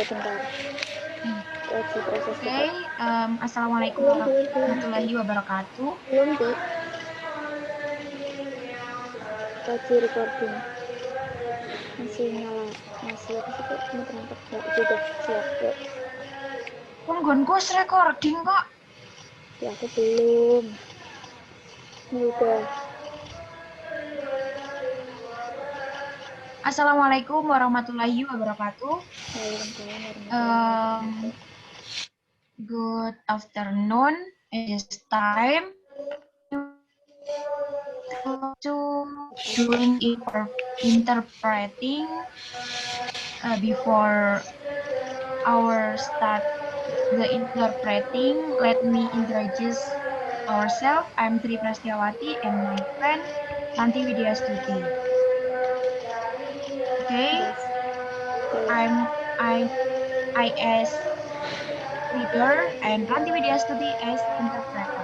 bentar. Lagi proses. Oke, Assalamualaikum warahmatullahi wabarakatuh. Belum, Di. Lagi recording. Masih nyala. Masih apa sih, kok muter-muter. Ya, sudah siap, yuk. Punggonku recording kok. Ya, aku belum. Ini udah. Assalamualaikum warahmatullahi wabarakatuh. Waalaikumsalam warahmatullahi wabarakatuh. Good afternoon. It is time to doing interpreting. Before our start the interpreting, let me introduce ourselves. I'm Tri Prastyawati and my friend Ranti Widyastuti. Okay, Yes. I as reader and Ranti Widyastuti as interpreter.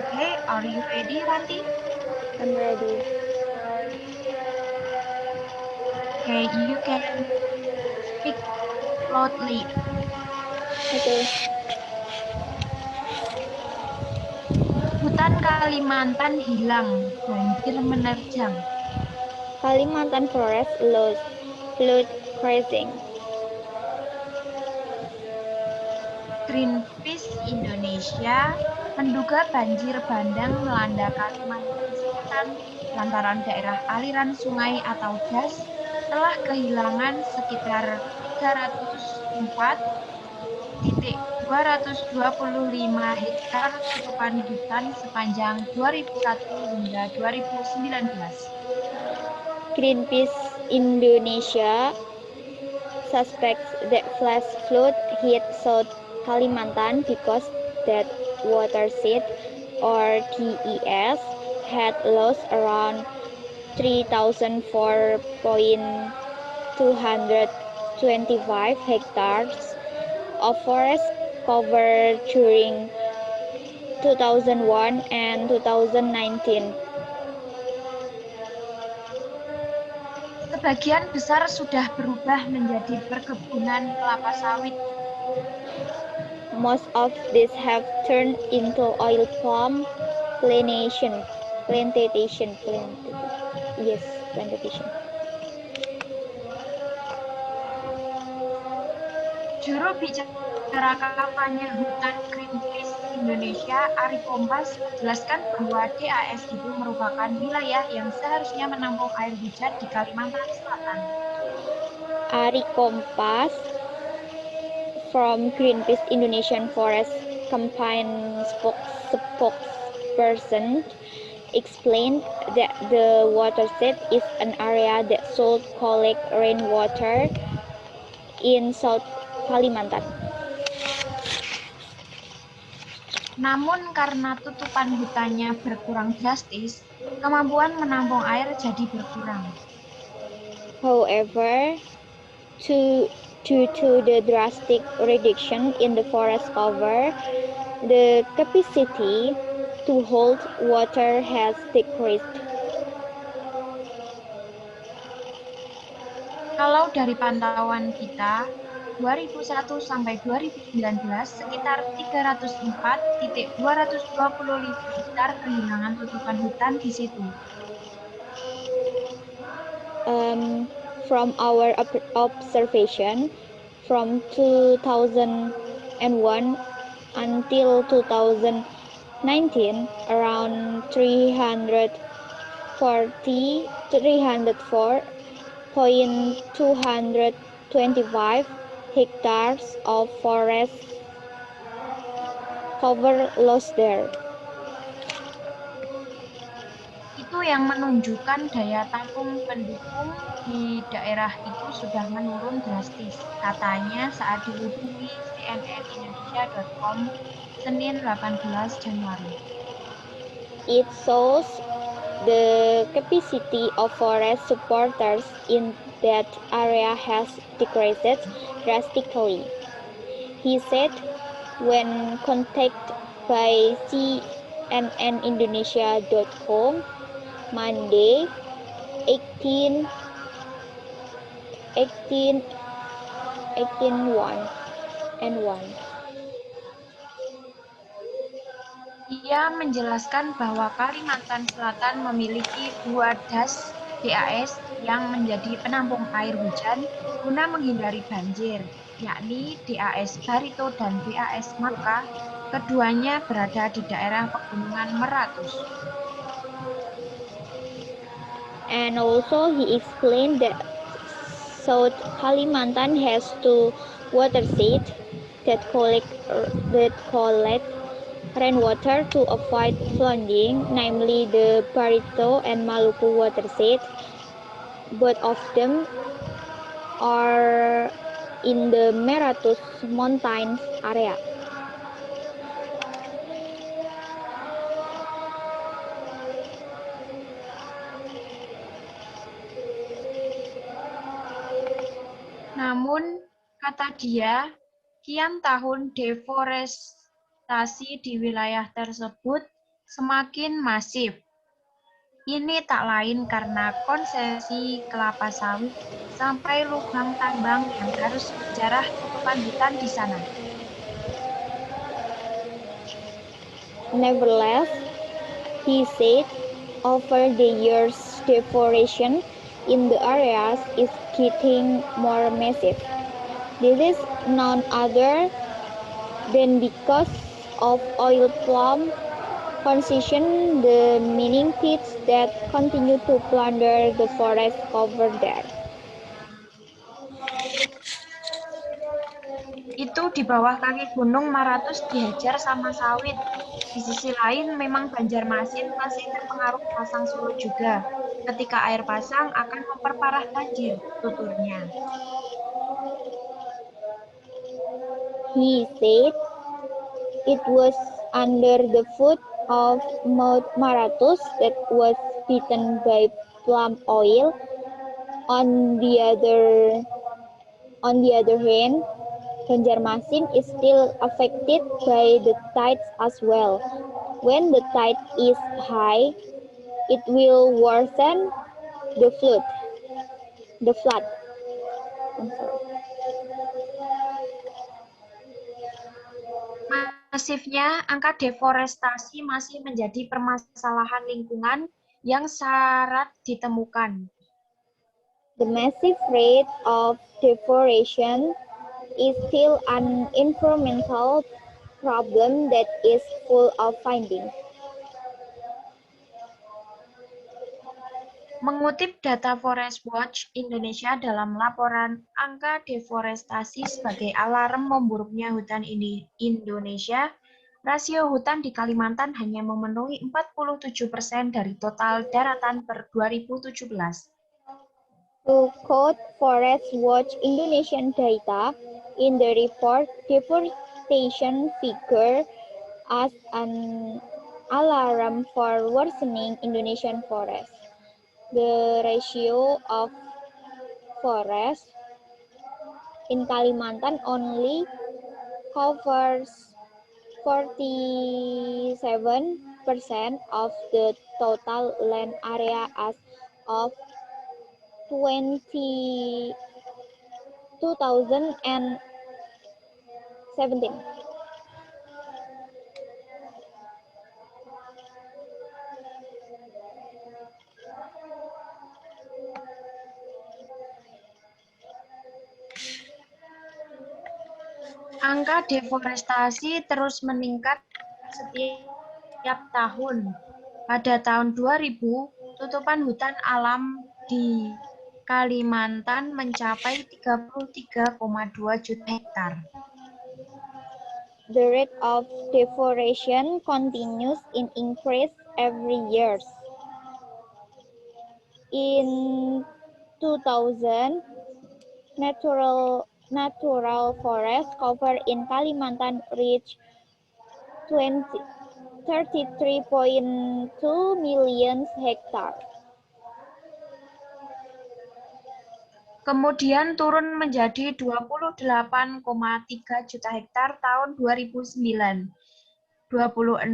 Okay, are you ready, Ranti? I'm ready. Okay, you can speak loudly. Okay. Hutan Kalimantan hilang, banjir menerjang. Kalimantan forest lost, flood crazing. Greenpeace Indonesia menduga banjir bandang melanda Kalimantan Selatan lantaran daerah aliran sungai atau das telah kehilangan sekitar 304.225 hektar tutupan hutan sepanjang 2001 hingga 2019. Greenpeace Indonesia suspects that flash flood hit South Kalimantan because that watershed, or DES, had lost around 3,004.225 hectares of forest cover during 2001 and 2019. Sebagian besar sudah berubah menjadi perkebunan kelapa sawit. Most of these have turned into oil palm plantation. Yes, plantation. Juru bicara kampanye hutan Greenpeace Indonesia, Ari Kompas, menjelaskan bahwa DAS itu merupakan wilayah yang seharusnya menampung air hujan di Kalimantan Selatan. Ari Kompas from Greenpeace Indonesian Forest Campaign spokesperson explained that the watershed is an area that should collect rainwater in South Kalimantan. Namun karena tutupan hutannya berkurang drastis, kemampuan menampung air jadi berkurang. However, due to the drastic reduction in the forest cover, the capacity to hold water has decreased. Kalau dari pantauan kita, 2001 sampai 2019 sekitar 304.225 hektar kehilangan tutupan hutan di situ. From our observation, from 2001 until 2019, around 304.225 hectares of forest cover lost there. Itu yang menunjukkan daya tampung pendukung di daerah itu sudah menurun drastis, katanya saat dihubungi cnnindonesia.com Senin 18 Januari. It shows the capacity of forest supporters in that area has decreased drastically, he said when contacted by cnnindonesia.com Monday, 18 1801 and 1. Ia menjelaskan bahwa Kalimantan Selatan memiliki 2 DAS yang menjadi penampung air hujan guna menghindari banjir, yakni DAS Barito dan DAS Maka. Keduanya berada di daerah pegunungan Meratus. And also he explained that South Kalimantan has 2 watersheds that collect rainwater to avoid flooding, namely the Barito and Maluku watersheds. Both of them are in the Meratus Mountains area. Namun, kata dia, kian tahun deforestasi di wilayah tersebut semakin masif. Ini tak lain karena konsesi kelapa sawit sampai lubang tambang yang harus menjarah tutupan hutan di sana. Nevertheless, he said, over the years deforestation in the areas is getting more massive. This is none other than because of oil palm consumption, the mining pits that continue to plunder the forest cover there. Itu di bawah kaki gunung Maratus dihajar sama sawit. Di sisi lain, memang Banjarmasin masih terpengaruh pasang surut juga. Ketika air pasang akan memperparah banjir, tuturnya. He said it was under the foot of Mount Maratus that was beaten by palm oil. On the other hand, Banjarmasin is still affected by the tides as well. When the tide is high, it will worsen the flood. Masifnya angka deforestasi masih menjadi permasalahan lingkungan yang syarat ditemukan. The massive rate of deforestation is still an environmental problem that is full of findings. Mengutip data Forest Watch Indonesia dalam laporan angka deforestasi sebagai alarm memburuknya hutan Indonesia, rasio hutan di Kalimantan hanya memenuhi 47% dari total daratan per 2017. To quote Forest Watch Indonesian data, in the report, deforestation figure as an alarm for worsening Indonesian forest. The ratio of forest in Kalimantan only covers 47% of the total land area as of 2017. Angka deforestasi terus meningkat setiap tahun. Pada tahun 2000, tutupan hutan alam di Kalimantan mencapai 33,2 juta hektar. The rate of deforestation continues in increase every year. In 2000, natural forest cover in Kalimantan reached 33.2 million hectares. Kemudian turun menjadi 28,3 juta hektar tahun 2009, 26,8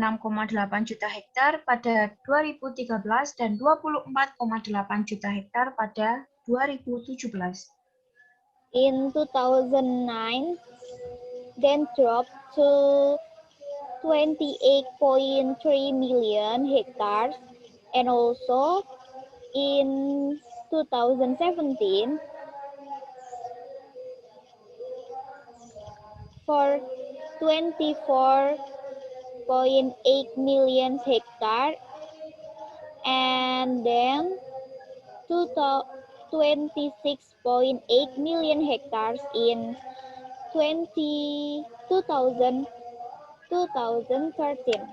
juta hektar pada 2013, dan 24,8 juta hektar pada 2017. in 2009, then dropped to 28.3 million hectares, and also in 2017 for 24.8 million hectares, and then 26.8 million hectares in 2013.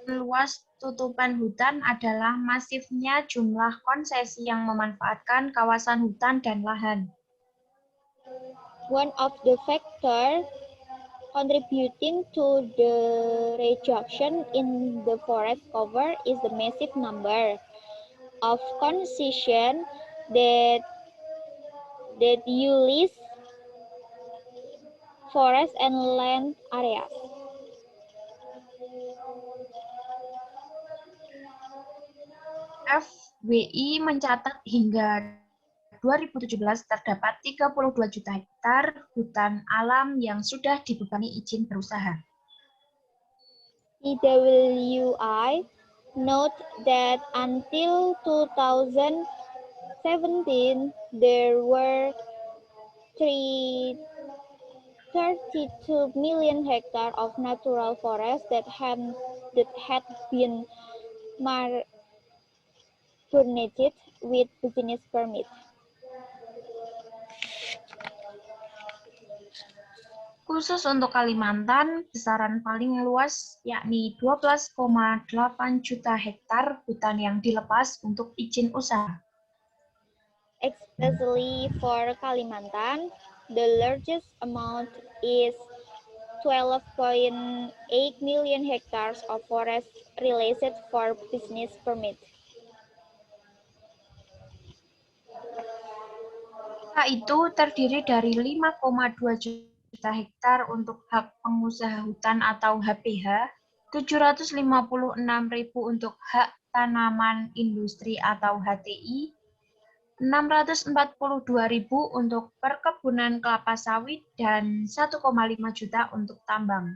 Luas tutupan hutan adalah masifnya jumlah konsesi yang memanfaatkan kawasan hutan dan lahan. One of the factors contributing to the reduction in the forest cover is the massive number of concessions that use forest and land areas. FWI mencatat hingga 2017 terdapat 32 juta hektar hutan alam yang sudah dibebani izin berusaha. PWI note that until 2017 there were 32 million hectares of natural forest that had been furnished with business permit. Khusus untuk Kalimantan, besaran paling luas yakni 12,8 juta hektar hutan yang dilepas untuk izin usaha. Especially for Kalimantan, the largest amount is 12.8 million hectares of forest released for business permit. Sisa itu terdiri dari 5,2 juta hektar untuk hak pengusaha hutan atau HPH, 756.000 untuk hak tanaman industri atau HTI, 642.000 untuk perkebunan kelapa sawit, dan 1,5 juta untuk tambang.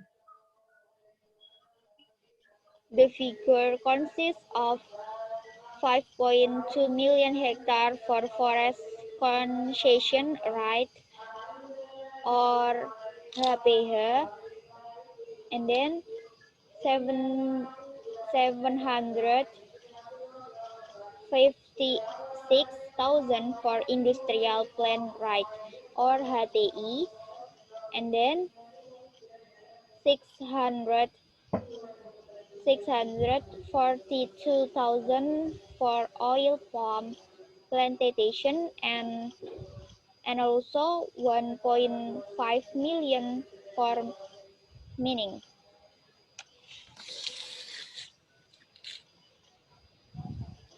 The figure consists of 5.2 million hectares for forest concession right or HPH, and then 756,000 for industrial plant right or HTI, and then 642,000 for oil palm plantation, and also 1.5 million for mining.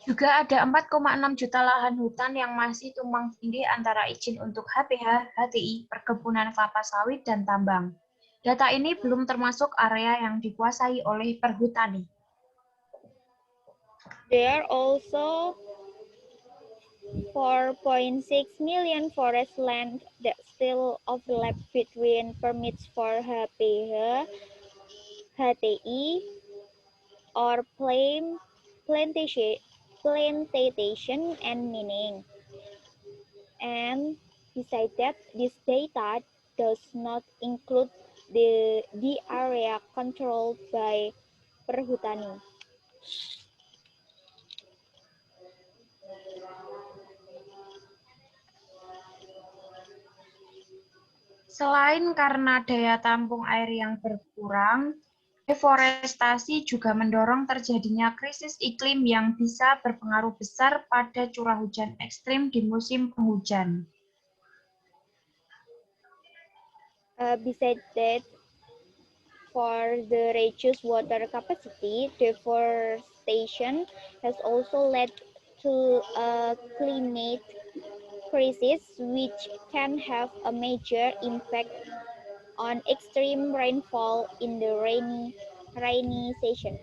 Juga ada 4,6 juta lahan hutan yang masih tumpang tindih antara izin untuk HPH, HTI, perkebunan kelapa sawit, dan tambang. Data ini belum termasuk area yang dikuasai oleh perhutani. There are also 4.6 million forest land that still overlap between permits for HPH, HTI, or plantation and mining. And besides that, this data does not include the area controlled by perhutani. Selain karena daya tampung air yang berkurang, deforestasi juga mendorong terjadinya krisis iklim yang bisa berpengaruh besar pada curah hujan ekstrim di musim penghujan. Besides that, for the reduced water capacity, deforestation has also led to a climate crisis, which can have a major impact on extreme rainfall in the rainy season.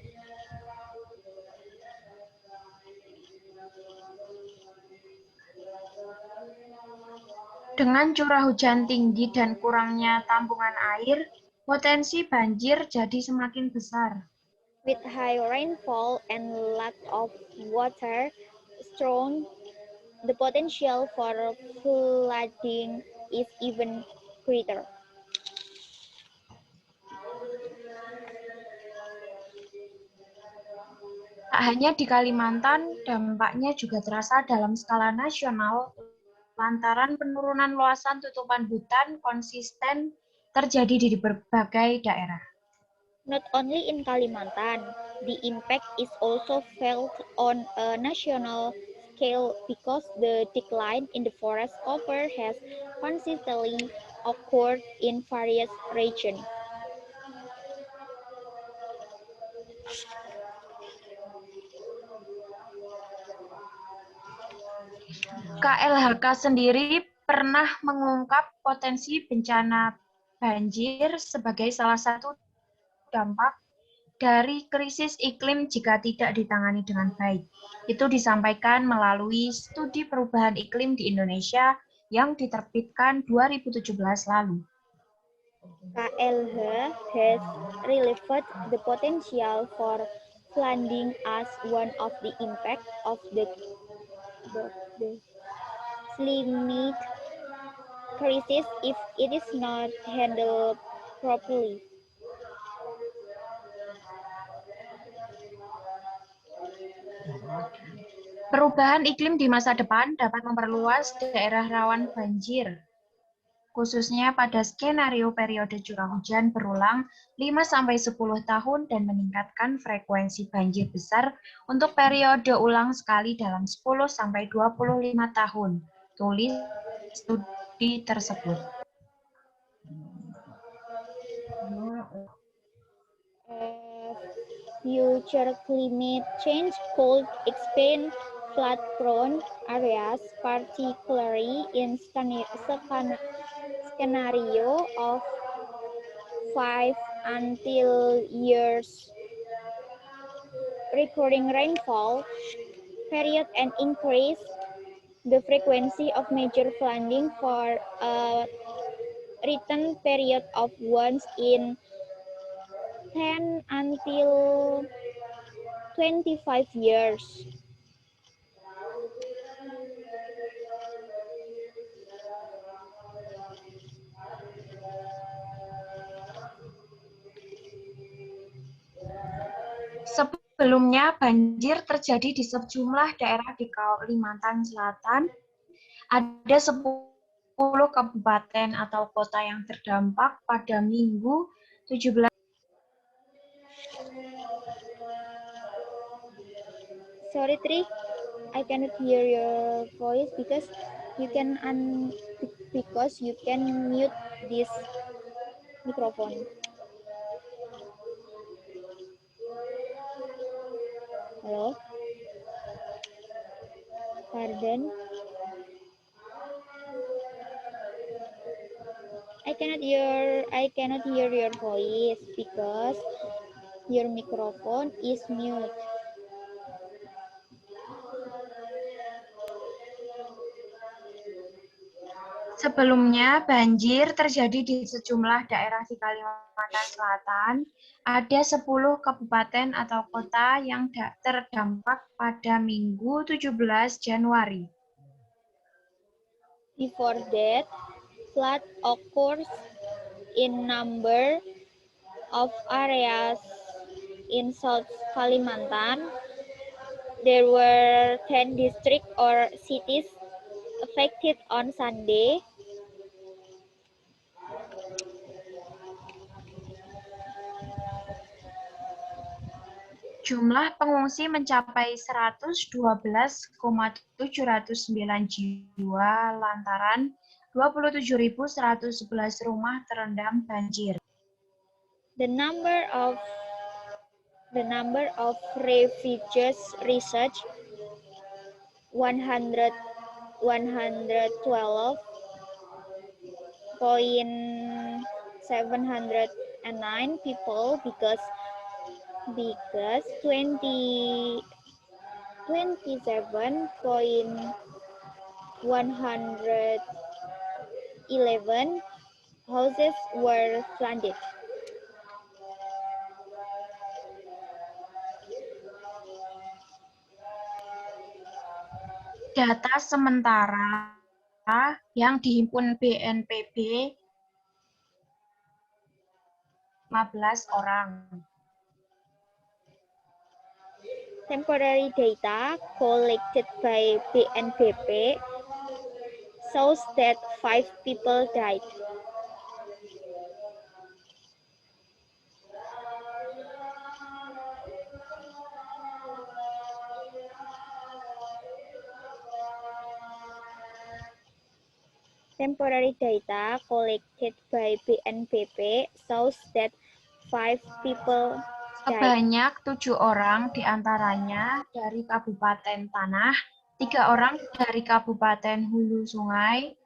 Dengan curah hujan tinggi dan kurangnya tampungan air, potensi banjir jadi semakin besar. With high rainfall and lack of water, strong, the potential for flooding is even greater. Tak hanya di Kalimantan, dampaknya juga terasa dalam skala nasional lantaran penurunan luasan tutupan hutan konsisten terjadi di berbagai daerah. Not only in Kalimantan, the impact is also felt on a national scale because the decline in the forest cover has consistently occurred in various regions. KLHK sendiri pernah mengungkap potensi bencana banjir sebagai salah satu dampak dari krisis iklim jika tidak ditangani dengan baik. Itu disampaikan melalui studi perubahan iklim di Indonesia yang diterbitkan 2017 lalu. KLH has relieved the potential for flooding as one of the impacts of the climate crisis if it is not handled properly. Perubahan iklim di masa depan dapat memperluas daerah rawan banjir, khususnya pada skenario periode curah hujan berulang 5-10 tahun dan meningkatkan frekuensi banjir besar untuk periode ulang sekali dalam 10-25 tahun, tulis studi tersebut. Future climate change could expand flood-prone areas, particularly in scenario of 5 until years recurring rainfall period and increase the frequency of major flooding for a return period of once in 10 until 25 years. Sebelumnya, banjir terjadi di sejumlah daerah di Kalimantan Selatan. Ada 10 kabupaten atau kota yang terdampak pada Minggu 17. Sorry, Tri, I cannot hear your voice because you can mute this microphone. Hello, pardon. I cannot hear your voice because your microphone is mute. Sebelumnya, banjir terjadi di sejumlah daerah di Kalimantan Selatan. Ada 10 kabupaten atau kota yang terdampak pada Minggu 17 Januari. Before that, flood occurs in number of areas in South Kalimantan. There were 10 districts or cities affected on Sunday. Jumlah pengungsi mencapai 112.709 jiwa lantaran 27.111 rumah terendam banjir. The number of refugees reached 112.709 people because 27.100 11 houses were flooded. Data sementara yang dihimpun BNPB 15 orang. Temporary data collected by BNPB shows that 5 people died. Temporary data collected by BNPB shows that 5 people died. Sebanyak 7 orang diantaranya dari Kabupaten Tanah, 3 orang dari Kabupaten Hulu Sungai,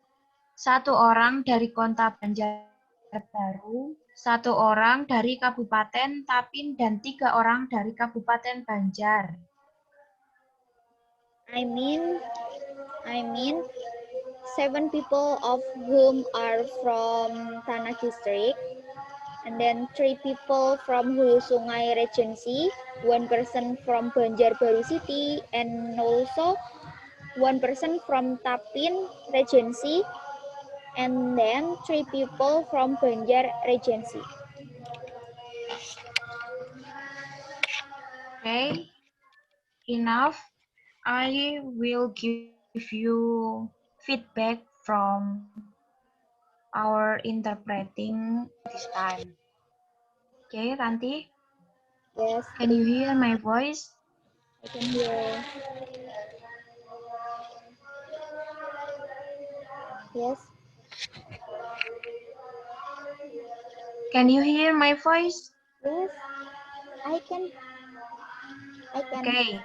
1 orang dari Kota Banjarbaru, 1 orang dari Kabupaten Tapin, dan 3 orang dari Kabupaten Banjar. I mean 7 people of whom are from Tanah District, and then 3 people from Hulu Sungai Regency, 1 person from Banjarbaru City, and also 1 person from Tapin Regency, and then 3 people from Banjar Regency. Okay, enough. I will give you feedback from our interpreting this time. Okay, Ranti? Yes. Can you hear my voice? I can hear. Yes. Can you hear my voice? Yes. I can. Okay.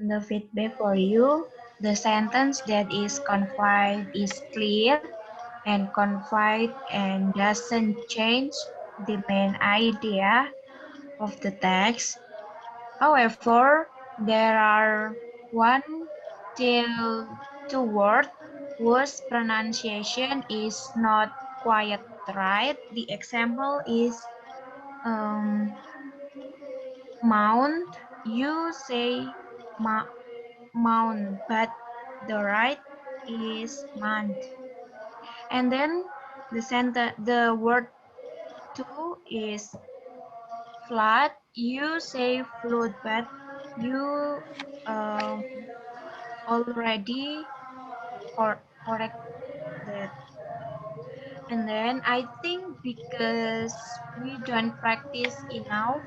The feedback for you. The sentence that is confined is clear and confined and doesn't change the main idea of the text. However, there are 1 till 2 words whose pronunciation is not quite right. The example is mount. You say mount, but the right is month. And then the word to is flat. You say flood, but you already correct that. And then I think because we don't practice enough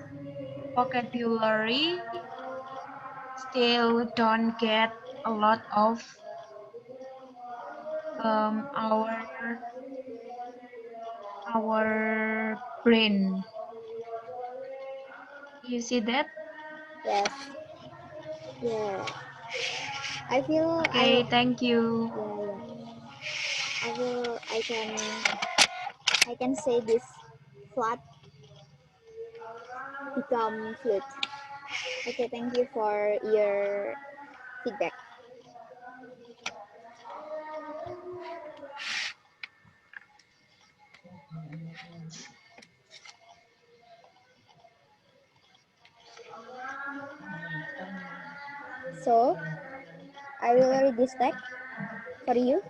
vocabulary, still don't get a lot of our brain. You see that? Yes. Yeah. I feel. Okay, thank you. Yeah. I can say this flat become fluid. Okay, thank you for your feedback. So, I will read this text for you.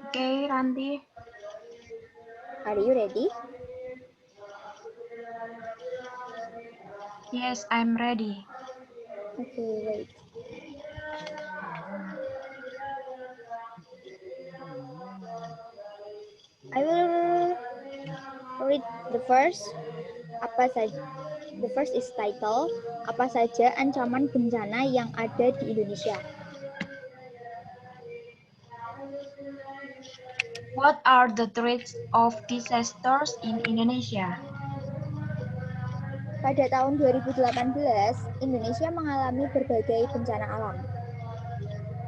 Okay, Randy. Are you ready? Yes, I'm ready. Okay, wait. I will read the first. Apa saja? The first is title. Apa saja ancaman bencana yang ada di Indonesia? What are the threats of disasters in Indonesia? Pada tahun 2018, Indonesia mengalami berbagai bencana alam.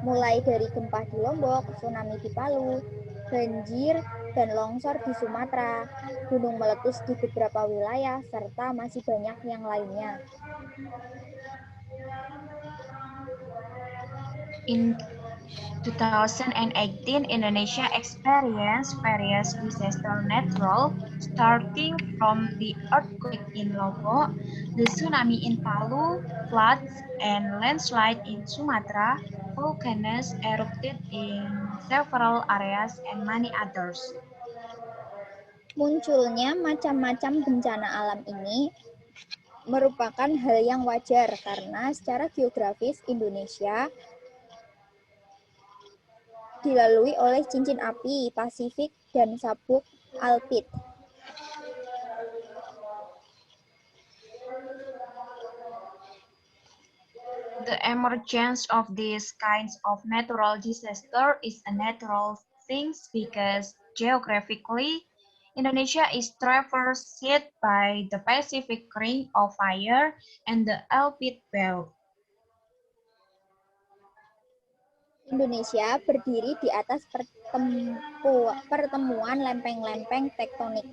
Mulai dari gempa di Lombok, tsunami di Palu, banjir dan longsor di Sumatera, gunung meletus di beberapa wilayah, serta masih banyak yang lainnya. In 2018, Indonesia experienced various disaster natural, starting from the earthquake in Lombok, the tsunami in Palu, floods and landslide in Sumatra, volcanoes erupted in several areas, and many others. Munculnya macam-macam bencana alam ini merupakan hal yang wajar karena secara geografis Indonesia dilalui oleh cincin api Pasifik dan sabuk Alpid. The emergence of these kinds of natural disaster is a natural thing because geographically, Indonesia is traversed by the Pacific Ring of Fire and the Alpid Belt. Indonesia berdiri di atas pertemuan lempeng-lempeng tektonik.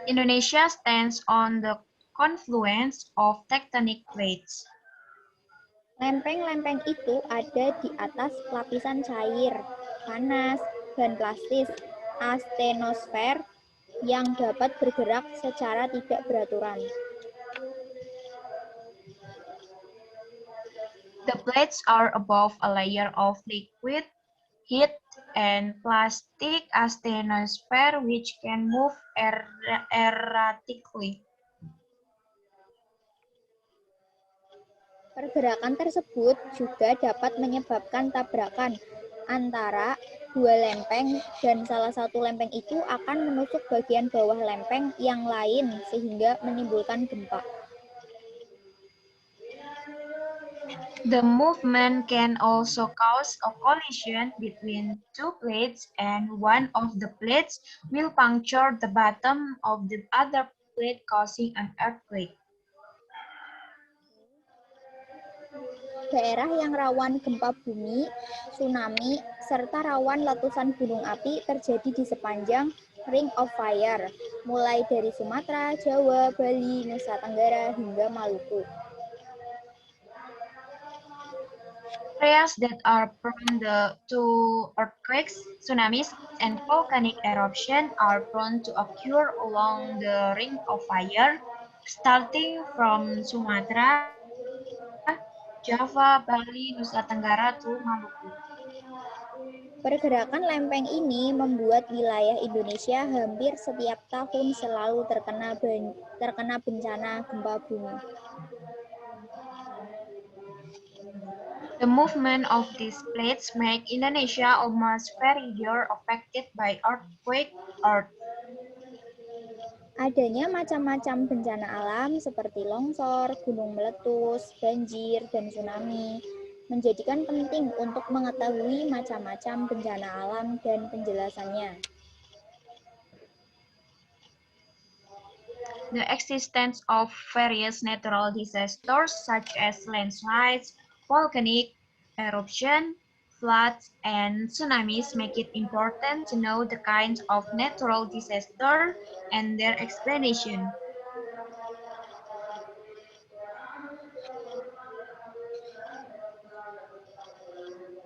Indonesia stands on the confluence of tectonic plates. Lempeng-lempeng itu ada di atas lapisan cair, panas, dan plastis astenosfer yang dapat bergerak secara tidak beraturan. The plates are above a layer of liquid, heat, and plastic asthenosphere which can move erratically. Pergerakan tersebut juga dapat menyebabkan tabrakan antara dua lempeng dan salah satu lempeng itu akan menusuk bagian bawah lempeng yang lain sehingga menimbulkan gempa. The movement can also cause a collision between two plates, and one of the plates will puncture the bottom of the other plate, causing an earthquake. Daerah yang rawan gempa bumi, tsunami, serta rawan letusan gunung api terjadi di sepanjang Ring of Fire, mulai dari Sumatera, Jawa, Bali, Nusa Tenggara, hingga Maluku. Areas that are prone to earthquakes, tsunamis, and volcanic eruption are prone to occur along the Ring of Fire, starting from Sumatra, Java, Bali, Nusa Tenggara, to Maluku. Pergerakan lempeng ini membuat wilayah Indonesia hampir setiap tahun selalu terkena bencana gempa bumi. The movement of these plates make Indonesia almost every year affected by earthquake or Adanya macam-macam bencana alam seperti longsor, gunung meletus, banjir, dan tsunami menjadikan penting untuk mengetahui macam-macam bencana alam dan penjelasannya. the existence of various natural disasters such as landslides, volcanic eruption, floods, and tsunamis make it important to know the kinds of natural disaster and their explanation.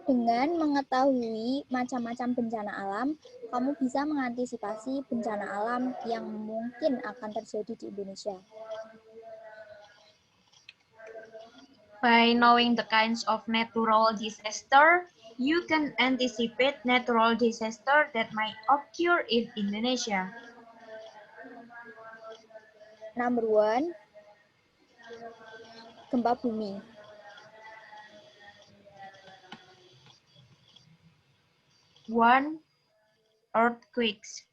Dengan mengetahui macam-macam bencana alam, kamu bisa mengantisipasi bencana alam yang mungkin akan terjadi di Indonesia. By knowing the kinds of natural disaster, you can anticipate natural disaster that might occur in Indonesia. Number one, gempa bumi. One, earthquakes.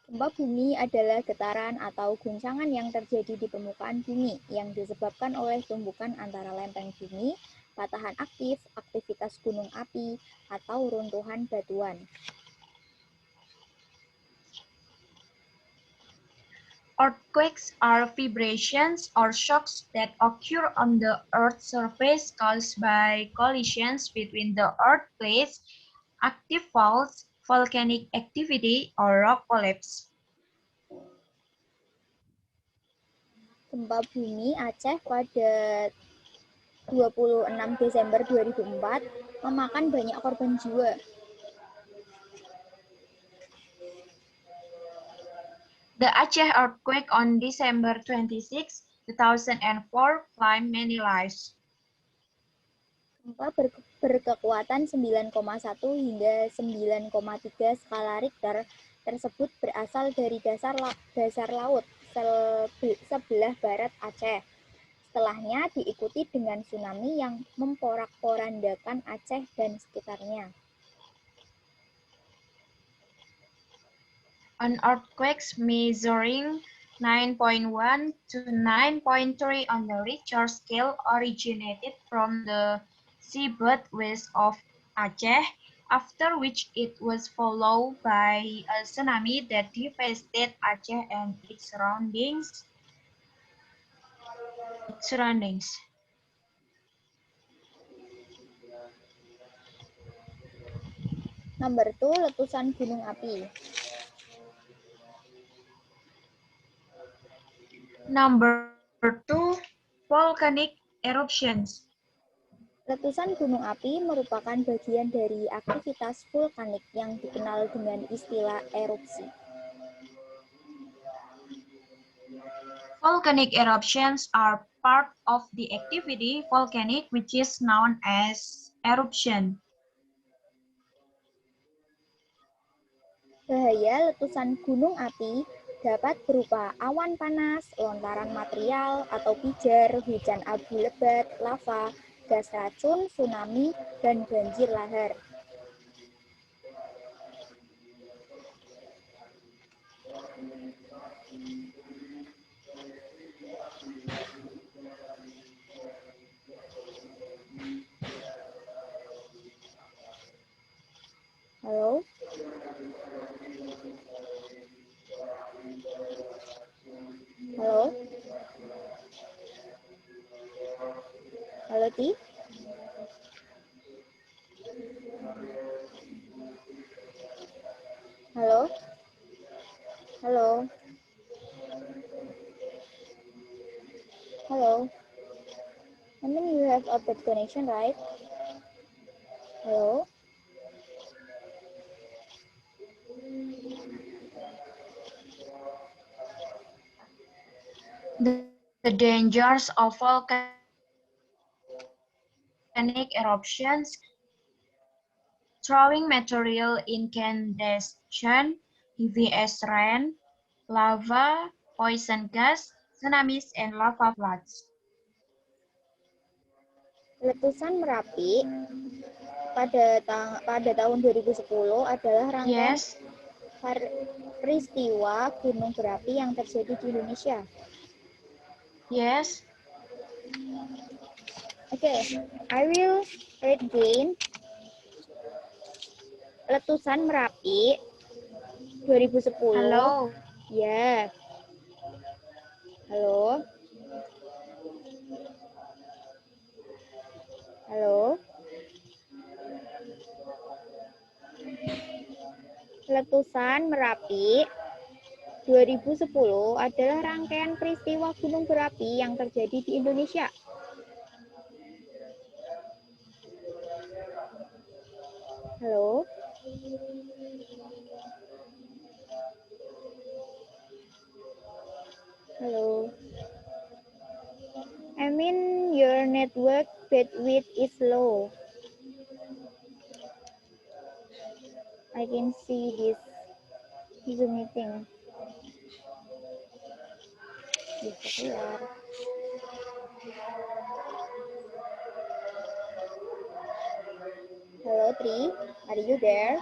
Gempa bumi adalah getaran atau guncangan yang terjadi di permukaan bumi yang disebabkan oleh tumbukan antara lempeng bumi, patahan aktif, aktivitas gunung api, atau runtuhan batuan. Earthquakes are vibrations or shocks that occur on the Earth's surface caused by collisions between the Earth plates, active faults, volcanic activity, or rock collapse. Gempa bumi Aceh pada 26 Desember 2004 memakan banyak korban jiwa. The Aceh earthquake on December 26, 2004 claimed many lives. Gempa berkekuatan 9,1 hingga 9,3 skala Richter tersebut berasal dari dasar laut sebelah barat Aceh. Setelahnya diikuti dengan tsunami yang memporak-porandakan Aceh dan sekitarnya. An earthquake measuring 9.1 to 9.3 on the Richter scale originated from the seabed west of Aceh, after which it was followed by a tsunami that devastated Aceh and its surroundings. Nomor 2, letusan gunung api. Number 2, volcanic eruptions. Letusan gunung api merupakan bagian dari aktivitas vulkanik yang dikenal dengan istilah erupsi. Volcanic eruptions are part of the activity volcanic, which is known as eruption. Bahaya letusan gunung api dapat berupa awan panas, lontaran material atau pijar, hujan abu lebat, lava, gas racun, tsunami, dan banjir lahar. Halo? Halo? Halo, Ti? Halo? Halo? Halo? I mean you have a bad connection, right? Halo? The dangers of volcanic eruptions: throwing material incandescent, heavy as rain, lava, poison gas, tsunamis, and lava floods. Letusan Merapi pada tahun 2010 adalah rangkaian Yes. peristiwa gunung berapi yang terjadi di Indonesia. Yes. Okay, I will read again. Letusan Merapi 2010. Halo. Ya. Halo. Halo. Letusan Merapi 2010 adalah rangkaian peristiwa gunung berapi yang terjadi di Indonesia. Halo. Halo. I mean your network bandwidth is low. I can see this Zoom meeting. Bisa keluar. Hello, Tri. Are you there?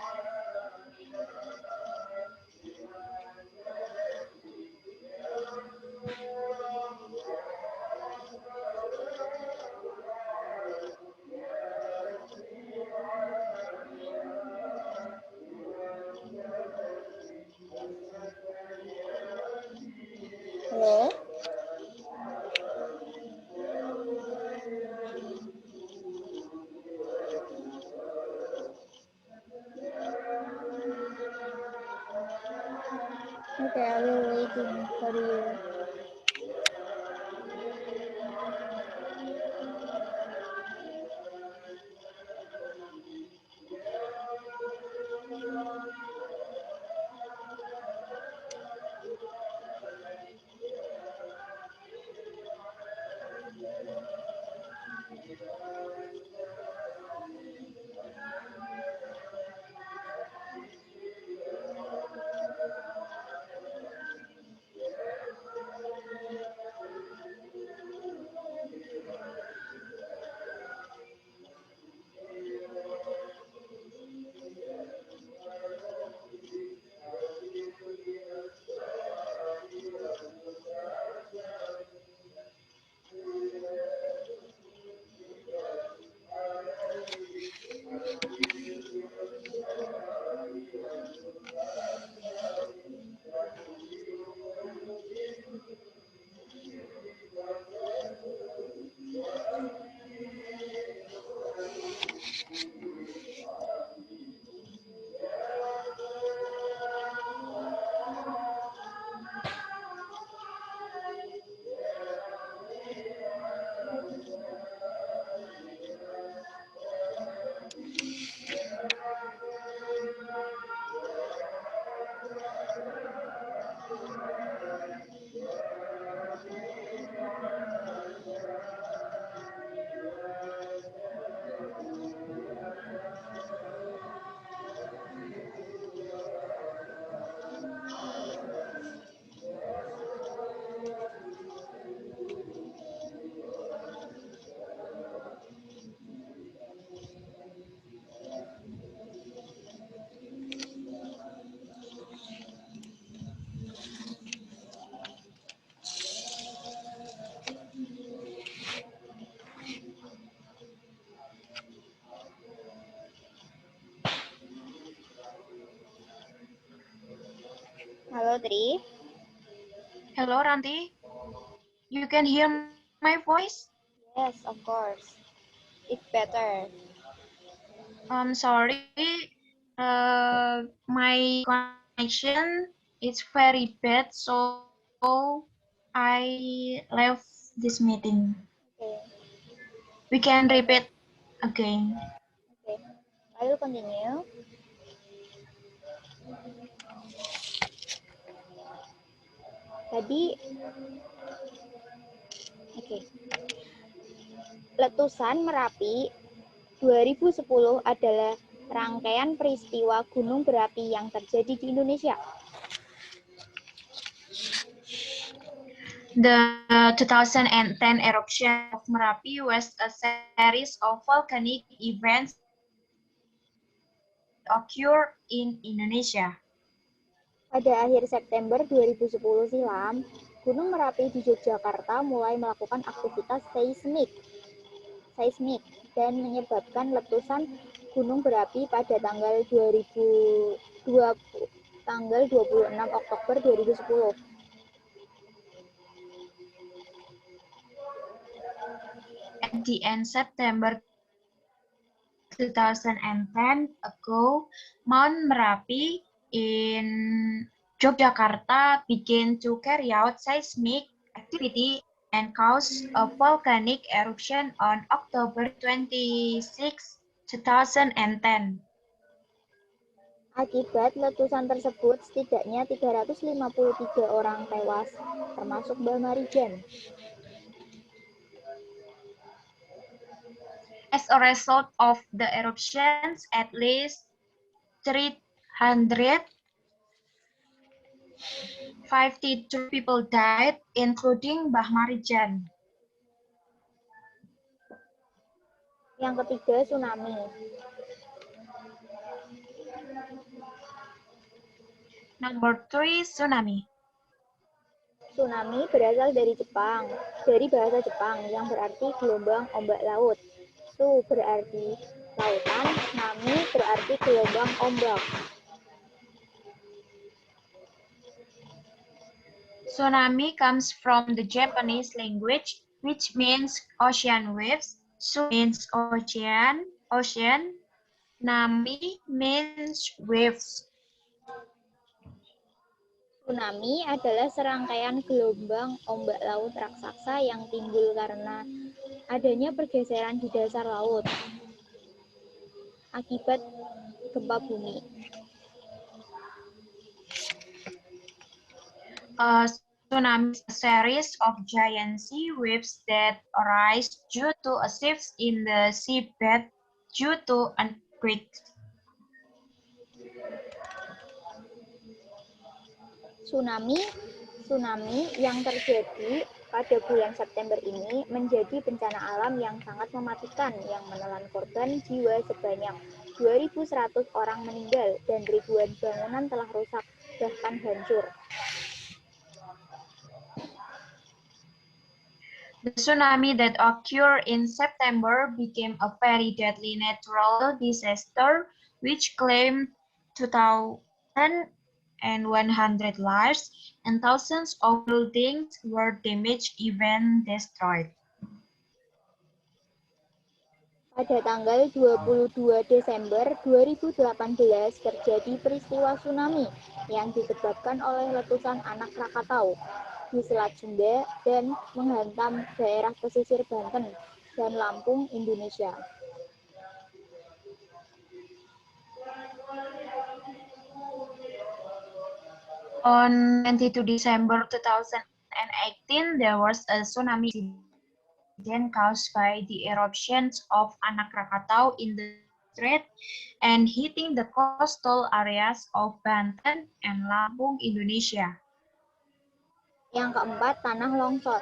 Halo. Okay, I will waiting for you. Hello, Tri. Hello, Ranti. You can hear my voice? Yes, of course. It's better. I'm sorry. My connection is very bad, so I left this meeting. Okay. We can repeat again. Okay. I will continue. Tadi, oke. Letusan Merapi 2010 adalah rangkaian peristiwa gunung berapi yang terjadi di Indonesia. The 2010 eruption of Merapi was a series of volcanic events that occurred in Indonesia. Pada akhir September 2010 silam, Gunung Merapi di Yogyakarta mulai melakukan aktivitas seismik dan menyebabkan letusan gunung berapi pada tanggal 26 Oktober 2010. At the end September 2010 ago, Mount Merapi in Yogyakarta began to carry out seismic activity and caused a volcanic eruption on October 26, 2010. Akibat letusan tersebut, setidaknya 353 orang tewas, termasuk Mbah Marijan. As a result of the eruptions, at least 353 people died, including Mbah Marijan. Yang ketiga, tsunami. Number 3, tsunami. Tsunami berasal dari bahasa Jepang yang berarti gelombang ombak laut. Su berarti lautan, nami berarti gelombang ombak. Tsunami comes from the Japanese language, which means ocean waves. Su means ocean. Nami means waves. Tsunami adalah serangkaian gelombang ombak laut raksasa yang timbul karena adanya pergeseran di dasar laut akibat gempa bumi. Tsunami is a series of giant sea waves that arise due to a shift in the seabed due to earthquakes. Tsunami yang terjadi pada bulan September ini menjadi bencana alam yang sangat mematikan yang menelan korban jiwa sebanyak 2.100 orang meninggal dan ribuan bangunan telah rusak bahkan hancur. The tsunami that occurred in September became a very deadly natural disaster which claimed 2,100 lives and thousands of buildings were damaged, even destroyed. Pada tanggal 22 Desember 2018 terjadi peristiwa tsunami yang disebabkan oleh letusan anak Krakatau di Selat Sunda dan menghantam daerah pesisir Banten dan Lampung, Indonesia. On 22 December 2018, there was a tsunami incident caused by the eruptions of Anak Krakatau in the strait and hitting the coastal areas of Banten and Lampung, Indonesia. Yang keempat, tanah longsor.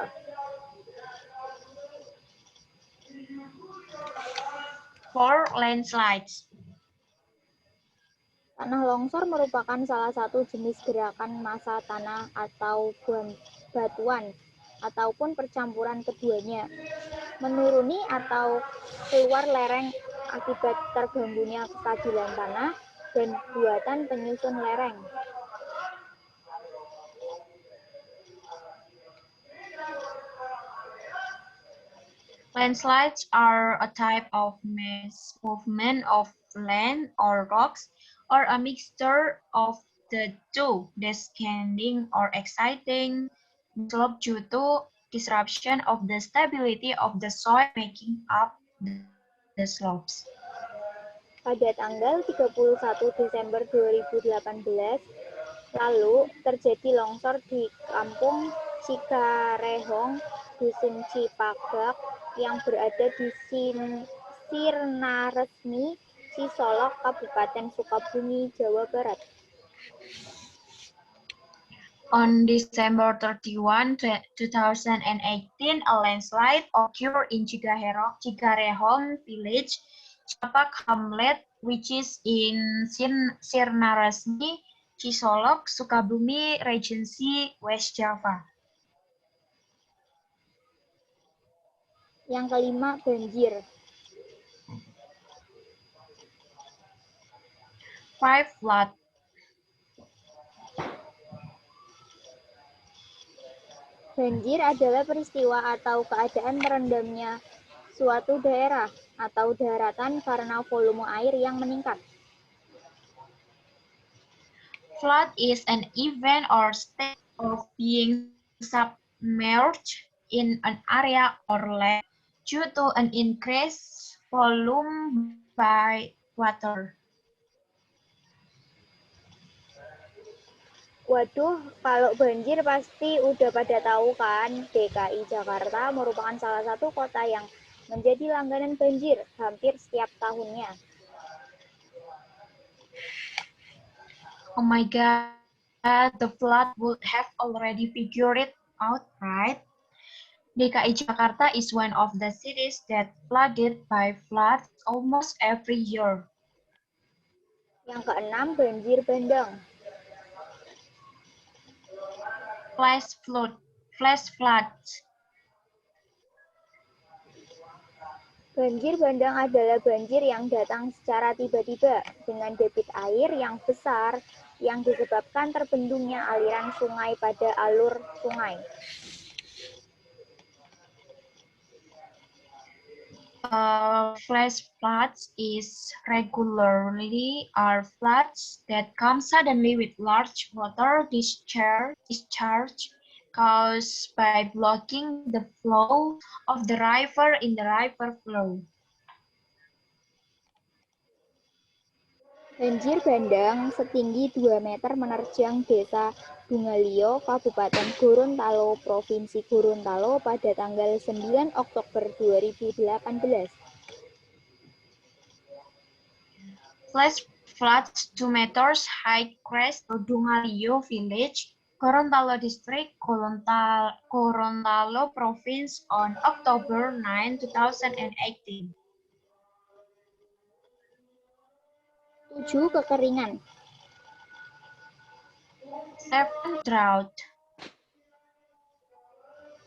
For landslides. Tanah longsor merupakan salah satu jenis gerakan massa tanah atau batuan ataupun percampuran keduanya, menuruni atau keluar lereng akibat terganggunya kestabilan tanah dan buatan penyusun lereng. Landslides are a type of mass movement of land or rocks, or a mixture of the two, descending or exciting the slope due to disruption of the stability of the soil making up the slopes. Pada tanggal 31 Desember 2018, lalu terjadi longsor di Kampung Cikarehong, Dusun Cipagak yang berada di Sirnaresmi, Cisolok, Kabupaten Sukabumi, Jawa Barat. On December 31, 2018, a landslide occurred in Cikarehong village, Ciapak Hamlet, which is in Sirnaresmi, Cisolok, Sukabumi Regency, West Java. Yang kelima, banjir. 5. Flood. Banjir adalah peristiwa atau keadaan terendamnya suatu daerah atau daratan karena volume air yang meningkat. Flood is an event or state of being submerged in an area or land due to an increased volume by water. Waduh, kalau banjir pasti udah pada tahu kan, DKI Jakarta merupakan salah satu kota yang menjadi langganan banjir hampir setiap tahunnya. Oh my God, the flood would have already figured it out, right? DKI Jakarta is one of the cities that flooded by floods almost every year. Yang keenam, banjir bandang. Flash floods. Banjir bandang adalah banjir yang datang secara tiba-tiba dengan debit air yang besar yang disebabkan terbendungnya aliran sungai pada alur sungai. Flash floods are floods that come suddenly with large water discharge caused by blocking the flow of the river in the river flow. Banjir bandang setinggi 2 meter menerjang Desa Bungalio, Kabupaten Gorontalo, Provinsi Gorontalo pada tanggal 9 Oktober 2018. Flash floods 2 meters high crest Dungalio village, Gorontalo district, Gorontalo province on October 9, 2018. 7. Kekeringan. 7. Drought.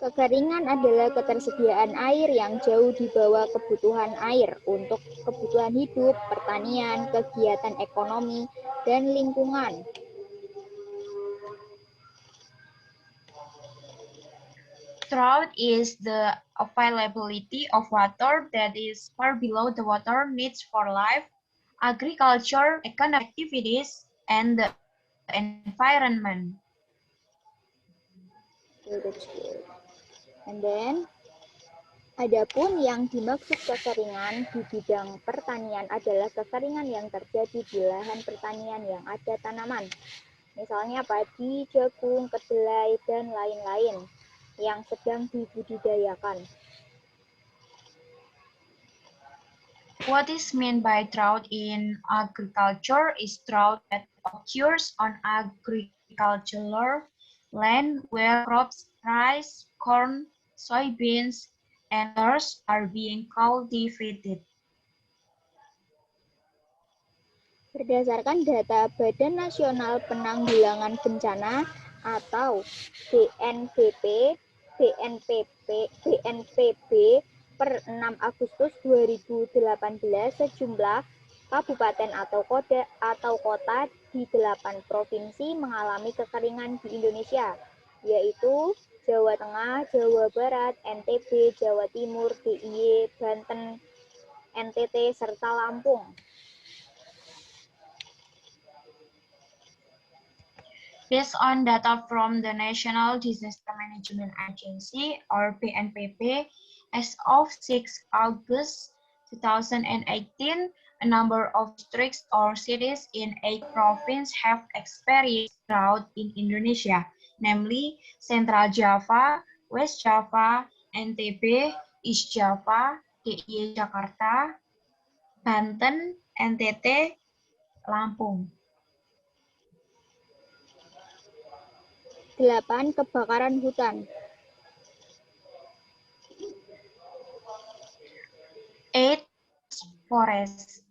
Kekeringan adalah ketersediaan air yang jauh di bawah kebutuhan air untuk kebutuhan hidup, pertanian, kegiatan ekonomi, dan lingkungan. Drought is the availability of water that is far below the water needs for life, agriculture, economic activities, and the environment. And then, adapun yang dimaksud kekeringan di bidang pertanian adalah kekeringan yang terjadi di lahan pertanian yang ada tanaman, misalnya padi, jagung, kedelai, dan lain-lain yang sedang dibudidayakan. What is meant by drought in agriculture is drought that occurs on agricultural land where crops, rice, corn, soybeans, and others are being cultivated. Berdasarkan data Badan Nasional Penanggulangan Bencana atau BNPB per 6 Agustus 2018, sejumlah kabupaten atau kota di 8 provinsi mengalami kekeringan di Indonesia, yaitu Jawa Tengah, Jawa Barat, NTB, Jawa Timur, DIY, Banten, NTT, serta Lampung. Based on data from the National Disaster Management Agency, or BNPB, as of 6 August 2018, a number of districts or cities in 8 provinces have experienced drought in Indonesia, namely Central Java, West Java, NTB, East Java, DIY Jakarta, Banten, NTT, Lampung. 8. Kebakaran hutan. 8. Forest.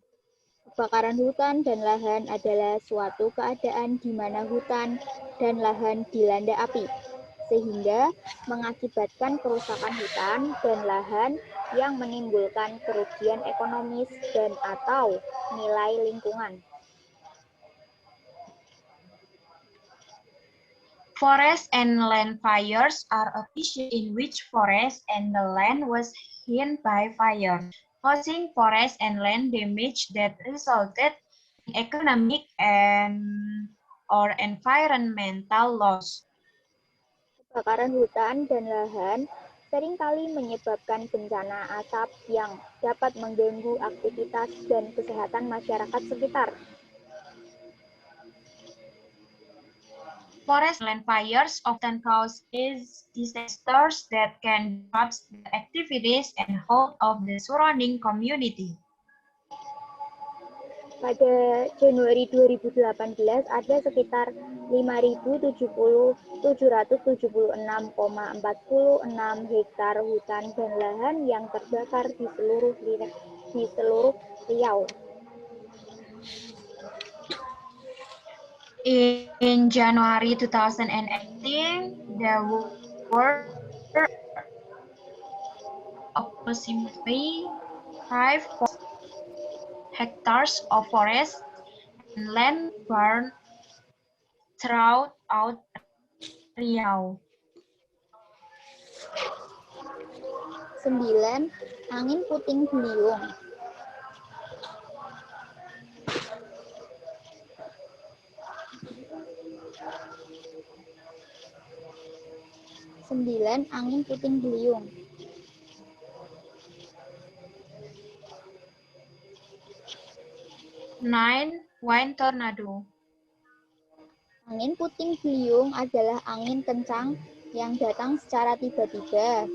Kebakaran hutan dan lahan adalah suatu keadaan di mana hutan dan lahan dilanda api, sehingga mengakibatkan kerusakan hutan dan lahan yang menimbulkan kerugian ekonomis dan/atau nilai lingkungan. Forest and land fires are a issue in which forest and the land was hit by fire, causing forest and land damage that resulted in economic or environmental loss. Kebakaran hutan dan lahan seringkali menyebabkan bencana asap yang dapat mengganggu aktivitas dan kesehatan masyarakat sekitar. Forest and land fires often cause disasters that can disrupt the activities and health of the surrounding community. Pada Januari 2018 ada sekitar 5.776,46 hektar hutan dan lahan yang terbakar di seluruh Riau. In January 2018, there were approximately 5 hectares of forest and land burned throughout Riau. 9. Angin puting beliung. 9. Angin puting beliung. 9. Wind tornado. Angin puting beliung adalah angin kencang yang datang secara tiba-tiba,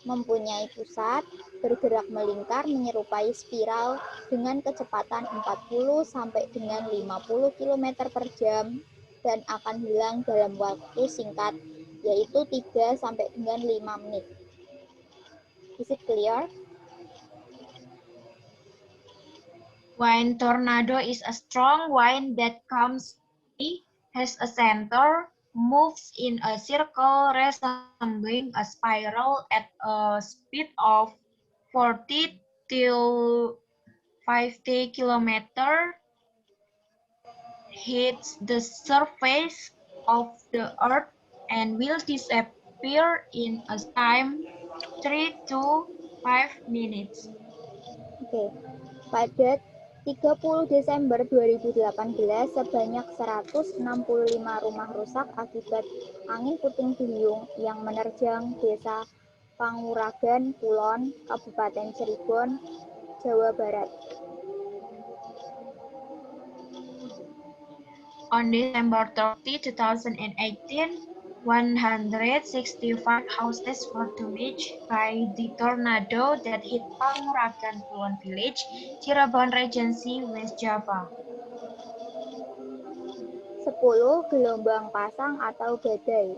mempunyai pusat, bergerak melingkar menyerupai spiral dengan kecepatan 40 sampai dengan 50 km per jam dan akan hilang dalam waktu singkat, yaitu 3 sampai dengan 5 menit. Is it clear? Wind tornado is a strong wind that comes, has a center, moves in a circle resembling a spiral at a speed of 40 till 50 km, hits the surface of the earth and will disappear in a time 3 to 5 minutes. Oke. Pada 30 Desember 2018, sebanyak 165 rumah rusak akibat angin puting beliung yang menerjang Desa Panguragan Kulon, Kabupaten Cirebon, Jawa Barat. On December 30, 2018, 165 houses were damaged by the tornado that hit Panguragan Kulon Village, Cirebon Regency, West Java. 10. Gelombang pasang atau badai.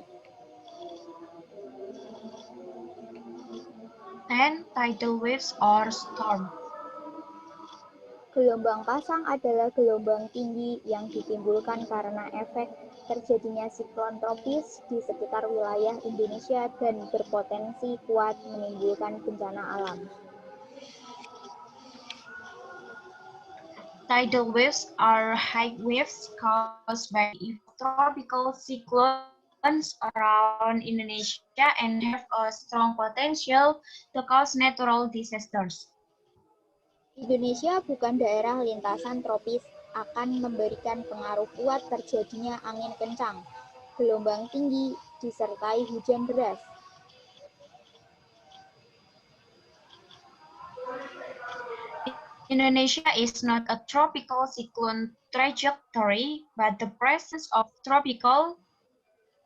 10. Tidal waves or storm. Gelombang pasang adalah gelombang tinggi yang ditimbulkan karena efek terjadinya siklon tropis di sekitar wilayah Indonesia dan berpotensi kuat menimbulkan bencana alam. Tidal waves are high waves caused by tropical cyclone around Indonesia and have a strong potential to cause natural disasters. Indonesia bukan daerah lintasan tropis, akan memberikan pengaruh kuat terjadinya angin kencang, gelombang tinggi, disertai hujan deras. Indonesia is not a tropical cyclone trajectory, but the presence of tropical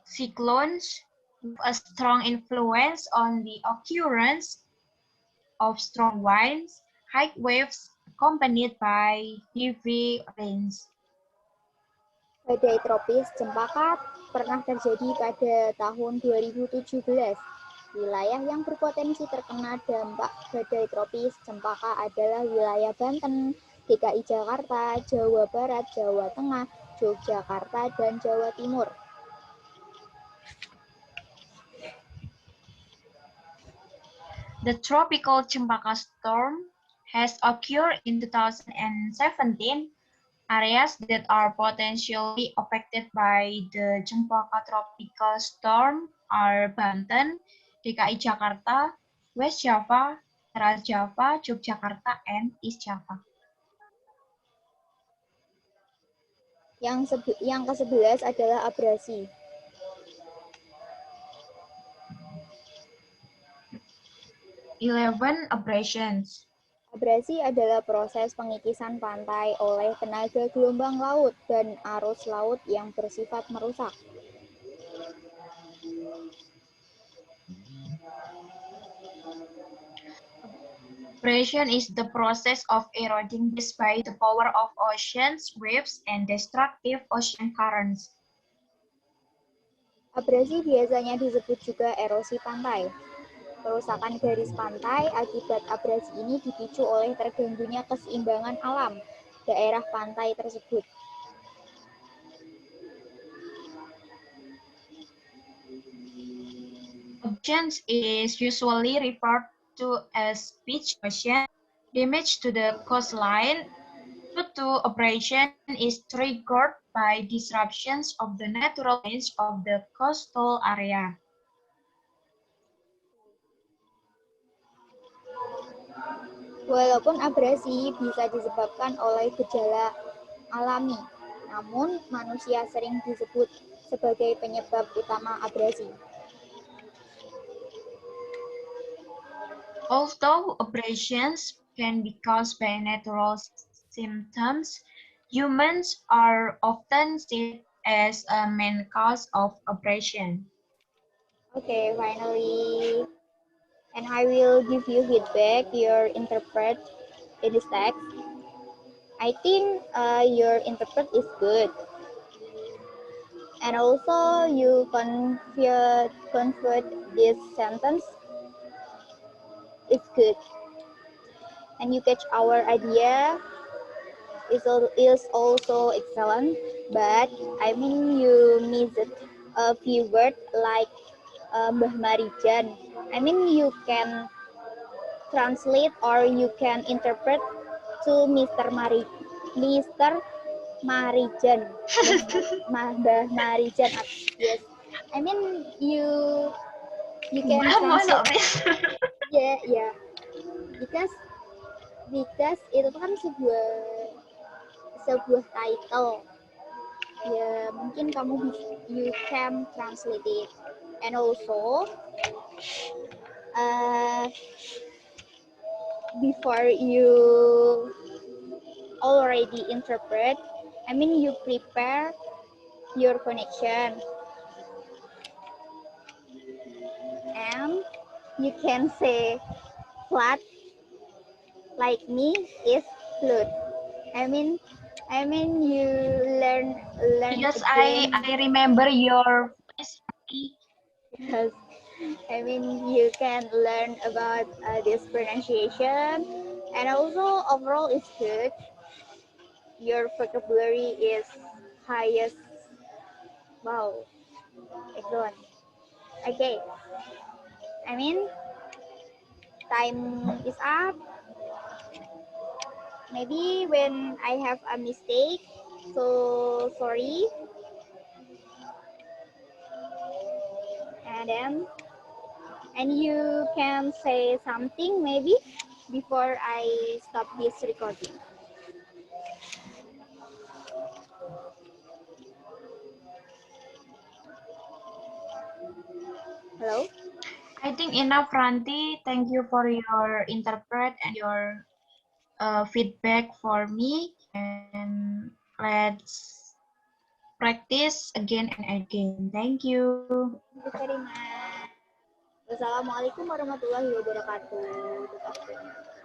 cyclones with a strong influence on the occurrence of strong winds, high waves, accompanied by heavy rains. Badai tropis Cempaka pernah terjadi pada tahun 2017. Wilayah yang berpotensi terkena dampak badai tropis Cempaka adalah wilayah Banten, DKI Jakarta, Jawa Barat, Jawa Tengah, Yogyakarta, dan Jawa Timur. The tropical Cempaka storm has occurred in 2017. Areas that are potentially affected by the Cempaka tropical storm are Banten, DKI Jakarta, West Java, Barat Java, Yogyakarta, and East Java. Yang ke-11 adalah abrasi. 11 abrasions. Abrasi adalah proses pengikisan pantai oleh tenaga gelombang laut dan arus laut yang bersifat merusak. Abrasion is the process of eroding by the power of oceans, waves, and destructive ocean currents. Abrasi biasanya disebut juga erosi pantai. Kerusakan garis pantai akibat abrasi ini dipicu oleh terganggunya keseimbangan alam daerah pantai tersebut. Abrasions is usually referred to as beach erosion. Damage to the coastline due to abrasion is triggered by disruptions of the natural range of the coastal area. Walaupun abrasi bisa disebabkan oleh gejala alami, namun manusia sering disebut sebagai penyebab utama abrasi. Although abrasions can be caused by natural symptoms, humans are often seen as a main cause of abrasion. Okay, finally, and I will give you feedback, your interpret in this text. I think your interpret is good. And also you convert this sentence, it's good. And you catch our idea is also excellent, but I mean you missed a few words like Mbah Marijan. I mean you can translate or you can interpret to Mr. Marijan. Mbah Marijan. Yes. I mean you can translate. Yeah. Because itu kan sebuah title. Ya, mungkin you can translate it. And also before you already interpret, I mean you prepare your connection. And you can say flat like me is fluid. I mean you learn Yes, again. I remember your voice. Yes. I mean you can learn about this pronunciation, and also overall it's good. Your vocabulary is highest. Wow, excellent. Okay, I mean time is up. Maybe when I have a mistake, so sorry. Madam. And you can say something maybe before I stop this recording. Hello? I think enough, Ranti. Thank you for your interpret and your feedback for me. And let's practice again and again. Thank you. Thank you very much. Wassalamualaikum warahmatullahi wabarakatuh. Good afternoon.